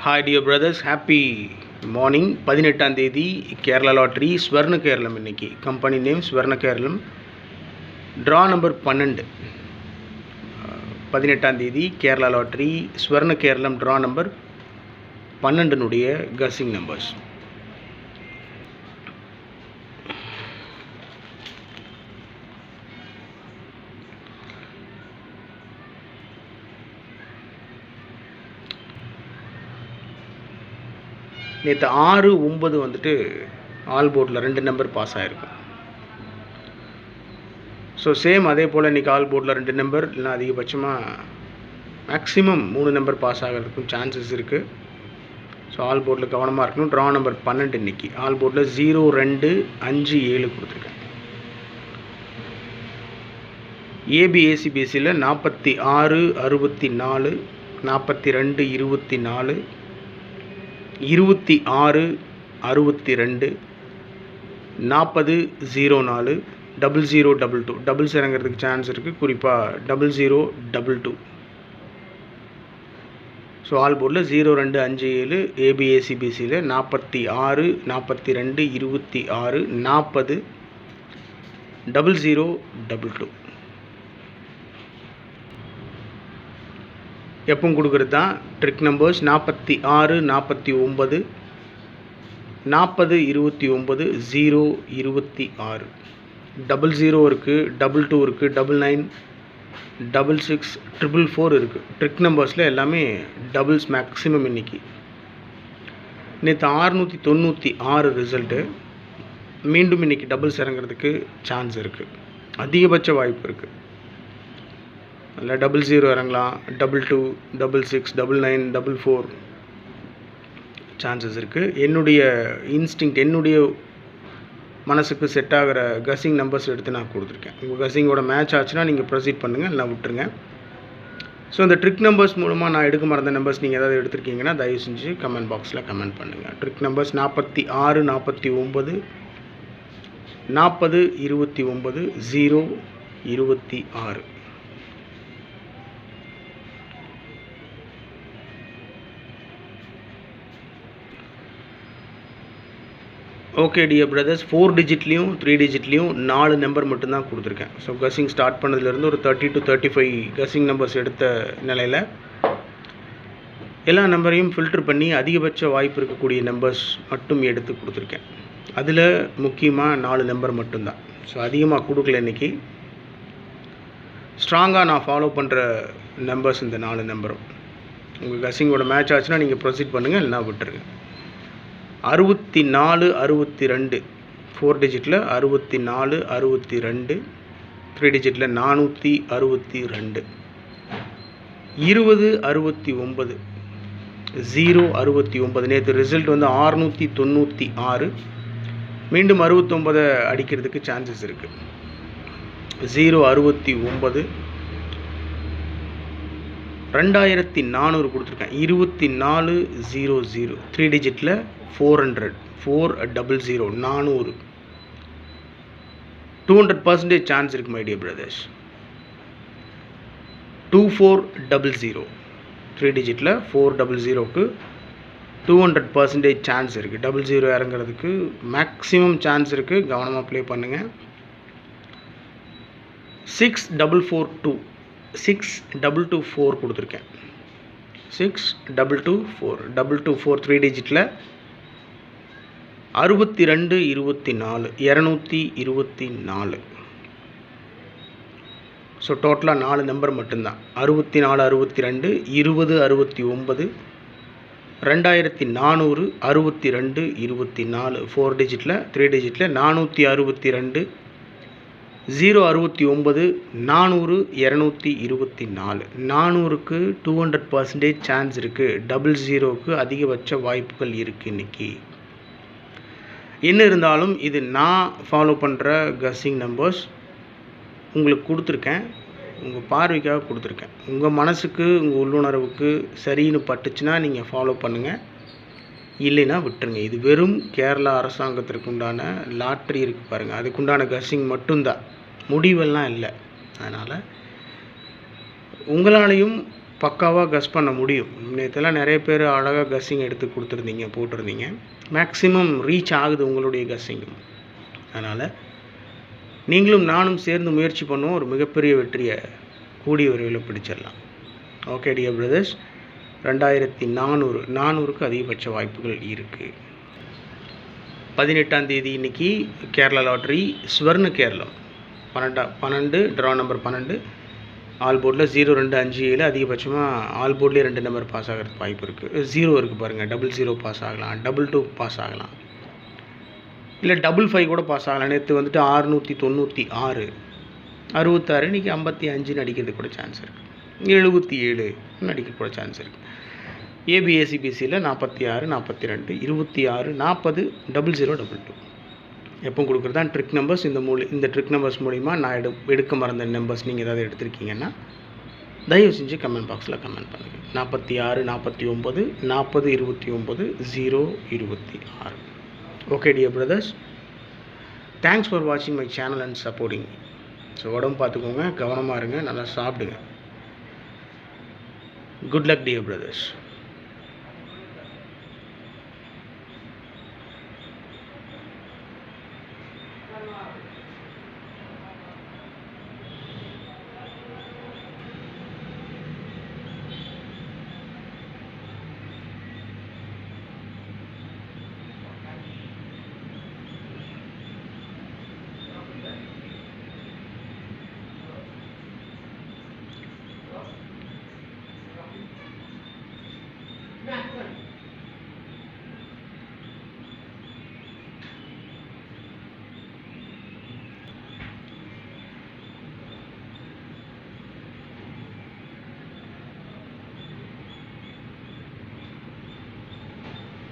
Hi dear brothers, happy morning. 18ஆம் தேதி Kerala lottery Swarna Keralam. இன்னைக்கு company name Swarna Keralam. Draw number 12. 18ஆம் தேதி Kerala lottery Swarna Keralam draw number 12னுடைய கசிங் நம்பர்ஸ். நேற்று 6, 9 வந்துட்டு ஆல் போர்டில் 2 நம்பர் பாஸ் ஆகிருக்கும். ஸோ சேம் அதே போல் இன்றைக்கி ஆல் போர்டில் 2 நம்பர் இல்லைனா அதிகபட்சமாக மேக்ஸிமம் 3 நம்பர் பாஸ் ஆகிறதுக்கும் சான்சஸ் இருக்குது. ஸோ ஆல் போர்டில் கவனமாக இருக்கணும். ட்ரா நம்பர் 12 இன்றைக்கி ஆல் போர்டில் 0, 2, 5, 7 கொடுத்துருக்கேன். ஏபிஏசிபிஎஸ்சியில் 46, 64, 42, 24, 26, 62, 40, 04, 00, 22 டபுள்ஸ் இறங்கிறதுக்கு சான்ஸ் இருக்குது. குறிப்பாக 00, 22. ஸோ ஆல் போர்டில் 0, 2, 5, 7 ஏபிஏசிபிசியில் 46, 42, 26, 40, 00, 22 எப்பவும் கொடுக்குறது தான் ட்ரிக் நம்பர்ஸ். 46, 49, 40, 29, 0, 26, 00 இருக்குது, 22 இருக்குது, 99, 66, 444 இருக்குது. ட்ரிக் நம்பர்ஸில் எல்லாமே டபுள்ஸ் மேக்ஸிமம். இன்றைக்கி நேற்று 696 ரிசல்ட்டு. மீண்டும் இன்றைக்கி டபுள்ஸ் இறங்கிறதுக்கு சான்ஸ் இருக்குது. அதிகபட்ச வாய்ப்பு இருக்குது. அதில் 00 இறங்கலாம், 22, 66, 99, 44 சான்சஸ் இருக்குது. என்னுடைய இன்ஸ்டிங்க்ட், என்னுடைய மனசுக்கு செட் ஆகிற கசிங் நம்பர்ஸ் எடுத்து நான் கொடுத்துருக்கேன். உங்கள் கசிங்கோட மேட்ச் ஆச்சுன்னா நீங்கள் ப்ரொசீட் பண்ணுங்கள், இல்லை விட்டுருங்க. ஸோ இந்த ட்ரிக் நம்பர்ஸ் மூலமாக நான் எடுக்க மறந்த நம்பர்ஸ் நீங்கள் ஏதாவது எடுத்துருக்கீங்கன்னா தயவு செஞ்சு கமெண்ட் பாக்ஸில் கமெண்ட் பண்ணுங்கள். Trick numbers 46, 49, 40, 29, 0, 26. Okay dear brothers, 4 டிஜிட்லேயும் 3 டிஜிட்லேயும் 4 number மட்டும்தான் கொடுத்துருக்கேன். ஸோ கசிங் ஸ்டார்ட் பண்ணதுலேருந்து ஒரு 30 to 35 கசிங் நம்பர்ஸ் எடுத்த நிலையில் எல்லா நம்பரையும் ஃபில்டர் பண்ணி அதிகபட்ச வாய்ப்பு இருக்கக்கூடிய நம்பர்ஸ் மட்டும் எடுத்து கொடுத்துருக்கேன். அதில் முக்கியமாக 4 நம்பர் மட்டும்தான். ஸோ அதிகமாக கொடுக்கல. இன்றைக்கி ஸ்ட்ராங்காக நான் ஃபாலோ பண்ணுற நம்பர்ஸ் இந்த 4 நம்பரும். உங்கள் கசிங்கோட மேட்ச் ஆச்சுன்னா நீங்கள் ப்ரொசீட் பண்ணுங்கள், இல்லைனா விட்டுருங்க. 64, 62 4 டிஜிட்டில் 64, 62, 3 டிஜிட்டில் 462, 20, 69, 0, 69. நேற்று ரிசல்ட் வந்து 696. மீண்டும் 69 அடிக்கிறதுக்கு சான்சஸ் இருக்குது. 0, 69, 2400 கொடுத்துருக்கேன். 24, 00 3 டிஜிட்டில் 400, 400, 400 200% சான்ஸ் இருக்குது மை டியர் பிரதர்ஸ். 2400 3 டிஜிட்டில் 400க்கு 200% சான்ஸ் இருக்குது. 00 இறங்கிறதுக்கு மேக்ஸிமம் சான்ஸ் இருக்குது. கவனமாக ப்ளே பண்ணுங்கள். 6242, 6224 கொடுத்துருக்கேன். 6224, 224 3 டிஜிட்டில் 62, 24, 224. ஸோ டோட்டலாக 4 நம்பர் மட்டும்தான். 64, 62, 20, 69, 2400, 62, 24 4 டிஜிட்டில் 3 டிஜிட்டில் 462, 0, 69, 400, 224. 400க்கு 200% சான்ஸ் இருக்குது. 00க்கு அதிகபட்ச வாய்ப்புகள் இருக்குது. இன்றைக்கி என்ன இருந்தாலும் இது நான் ஃபாலோ பண்ணுற கசிங் நம்பர்ஸ் உங்களுக்கு கொடுத்துருக்கேன். உங்கள் பார்வைக்காக கொடுத்துருக்கேன். உங்கள் மனசுக்கு, உங்கள் உள்ளுணர்வுக்கு சரின்னு பட்டுச்சுன்னா நீங்கள் ஃபாலோ பண்ணுங்கள், இல்லைன்னா விட்டுருங்க. இது வெறும் கேரளா அரசாங்கத்திற்கு உண்டான லாட்ரி இருக்குது பாருங்கள், அதுக்குண்டான கசிங் மட்டும்தான், முடிவெல்லாம் இல்லை. அதனால் உங்களாலையும் பக்காவாக கஸ் பண்ண முடியும். நேற்றுலாம் நிறைய பேர் அழகாக கஸ்ஸிங் எடுத்து கொடுத்துருந்தீங்க, போட்டிருந்தீங்க. மேக்ஸிமம் ரீச் ஆகுது உங்களுடைய கஸ்ஸிங். அதனால் நீங்களும் நானும் சேர்ந்து முயற்சி பண்ணுவோம், ஒரு மிகப்பெரிய வெற்றியை கூடிய விரைவில் பிடிச்சிடலாம். ஓகே டியர் பிரதர்ஸ், 2400க்கு அதிகபட்ச வாய்ப்புகள் இருக்குது. 18ஆம் தேதி இன்றைக்கி Kerala lottery Swarna Keralam 12 draw number 12 all போர்டில் 0, 2, 5, 7 அதிகபட்சமாக ஆல் போர்ட்லேயே 2 நம்பர் பாஸ் ஆகிறதுக்கு வாய்ப்பு இருக்குது. 0 இருக்குது பாருங்கள், 00 பாஸ் ஆகலாம், 22 பாஸ் ஆகலாம், இல்லை 55 கூட பாஸ் ஆகலாம். நேற்று வந்துட்டு 696, 66, இன்றைக்கி 55 அடிக்கிறதுக்கு கூட சான்ஸ் இருக்குது. 77 அடிக்க கூட சான்ஸ் இருக்குது. ஏபிஎஸ்சிபிசியில் 46, 42, 26, 40, 0022 எப்போ கொடுக்குறது தான் ட்ரிக் நம்பர்ஸ். இந்த ட்ரிக் நம்பர்ஸ் மூலிமா நான் எடுக்க மறந்த நம்பர்ஸ் நீங்கள் ஏதாவது எடுத்திருக்கீங்கன்னா தயவு செஞ்சு கமெண்ட் பாக்ஸில் கமெண்ட் பண்ணுங்கள். 46, 49, 40, 29, 0, 26. Okay dear brothers, thanks for வாட்சிங் my channel and supporting. So உடம்பு பார்த்துக்கோங்க, கவனமாக இருங்க, நல்லா சாப்பிடுங்க. Good luck dear brothers.